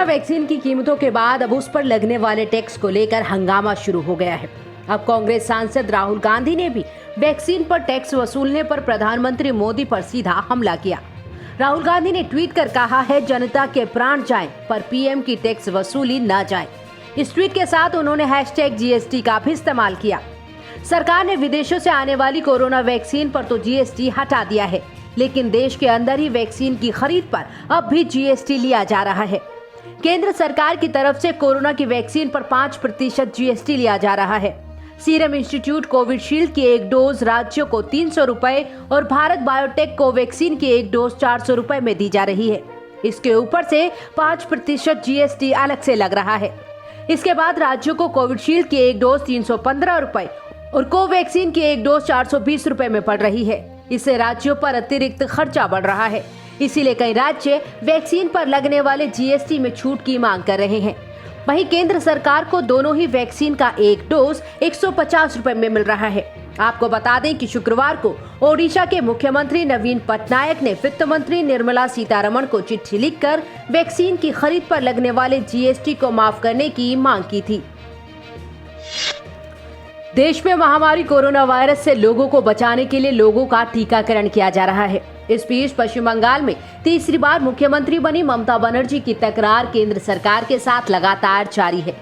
Vaccine की कीमतों के बाद अब उस पर लगने वाले टैक्स को लेकर हंगामा शुरू हो गया है। अब कांग्रेस सांसद राहुल गांधी ने भी वैक्सीन पर टैक्स वसूलने पर प्रधानमंत्री मोदी पर सीधा हमला किया। राहुल गांधी ने ट्वीट कर कहा है, जनता के प्राण जाएं पर पीएम की टैक्स वसूली न जाए। इस ट्वीट के साथ उन्होंने #GST का भी इस्तेमाल किया। सरकार ने विदेशों से आने वाली कोरोना वैक्सीन पर तो GST हटा दिया है, लेकिन देश के अंदर ही वैक्सीन की खरीद पर अब भी GST लिया जा रहा है। केंद्र सरकार की तरफ से कोरोना की वैक्सीन पर 5% GST लिया जा रहा है। सीरम इंस्टीट्यूट कोविशील्ड की एक डोज राज्यों को 300 रुपए और भारत बायोटेक कोवैक्सीन की एक डोज 400 रुपए में दी जा रही है। इसके ऊपर से 5% GST अलग से लग रहा है। इसके बाद राज्यों को कोविशील्ड की एक डोज 315 रुपए और कोवैक्सीन की एक डोज 420 रुपए में पड़ रही है। इससे राज्यों पर अतिरिक्त खर्चा बढ़ रहा है। इसीलिए कई राज्य वैक्सीन पर लगने वाले GST में छूट की मांग कर रहे हैं। वहीं केंद्र सरकार को दोनों ही वैक्सीन का एक डोज 150 रुपए में मिल रहा है। आपको बता दें कि शुक्रवार को ओडिशा के मुख्यमंत्री नवीन पटनायक ने वित्त मंत्री निर्मला सीतारमण को चिट्ठी लिखकर वैक्सीन की खरीद पर लगने वाले GST को माफ करने की मांग की थी। देश में महामारी कोरोना वायरस से लोगों को बचाने के लिए लोगों का टीकाकरण किया जा रहा है। इस बीच पश्चिम बंगाल में तीसरी बार मुख्यमंत्री बनी ममता बनर्जी की तकरार केंद्र सरकार के साथ लगातार जारी है।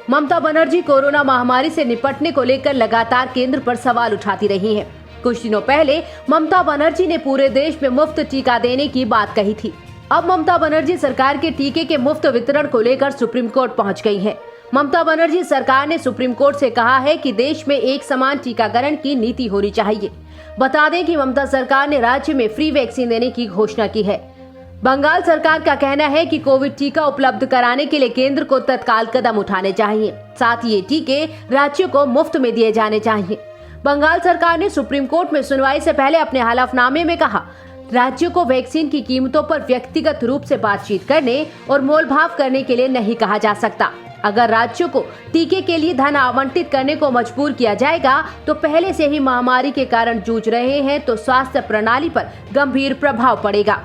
ममता बनर्जी कोरोना महामारी से निपटने को लेकर लगातार केंद्र पर सवाल उठाती रही हैं। कुछ दिनों पहले ममता बनर्जी ने पूरे देश में मुफ्त टीका देने की बात कही थी। अब ममता बनर्जी सरकार के टीके के मुफ्त वितरण को लेकर सुप्रीम कोर्ट पहुंच गई है। ममता बनर्जी सरकार ने सुप्रीम कोर्ट से कहा है कि देश में एक समान टीकाकरण की नीति होनी चाहिए। बता दें कि ममता सरकार ने राज्य में फ्री वैक्सीन देने की घोषणा की है। बंगाल सरकार का कहना है कि कोविड टीका उपलब्ध कराने के लिए केंद्र को तत्काल कदम उठाने चाहिए। साथ ही ये टीके राज्यों को मुफ्त में दिए जाने चाहिए। बंगाल सरकार ने सुप्रीम कोर्ट में सुनवाई से पहले अपने हलफनामे में कहा, राज्यों को वैक्सीन की कीमतों पर व्यक्तिगत रूप से बातचीत करने और मोलभाव करने के लिए नहीं कहा जा सकता। अगर राज्यों को टीके के लिए धन आवंटित करने को मजबूर किया जाएगा तो पहले से ही महामारी के कारण जूझ रहे हैं तो स्वास्थ्य प्रणाली पर गंभीर प्रभाव पड़ेगा।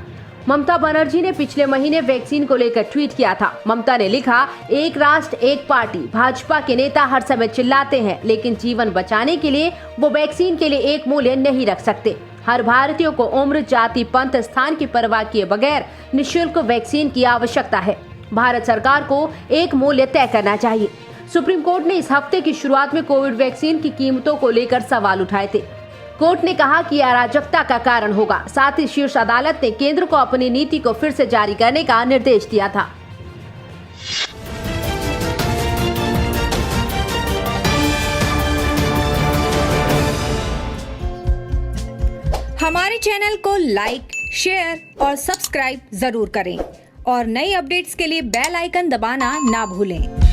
ममता बनर्जी ने पिछले महीने वैक्सीन को लेकर ट्वीट किया था। ममता ने लिखा, एक राष्ट्र एक पार्टी। भाजपा के नेता हर समय चिल्लाते हैं, लेकिन जीवन बचाने के लिए वो वैक्सीन के लिए एक मूल्य नहीं रख सकते। हर भारतीय को उम्र, जाति, पंथ, स्थान की परवाह किए बगैर निःशुल्क वैक्सीन की आवश्यकता है। भारत सरकार को एक मूल्य तय करना चाहिए। सुप्रीम कोर्ट ने इस हफ्ते की शुरुआत में कोविड वैक्सीन की कीमतों को लेकर सवाल उठाए थे। कोर्ट ने कहा कि यह अराजकता का कारण होगा। साथ ही शीर्ष अदालत ने केंद्र को अपनी नीति को फिर से जारी करने का निर्देश दिया था। हमारे चैनल को लाइक, शेयर और सब्सक्राइब जरूर करें और नई अपडेट्स के लिए बेल आइकन दबाना ना भूलें।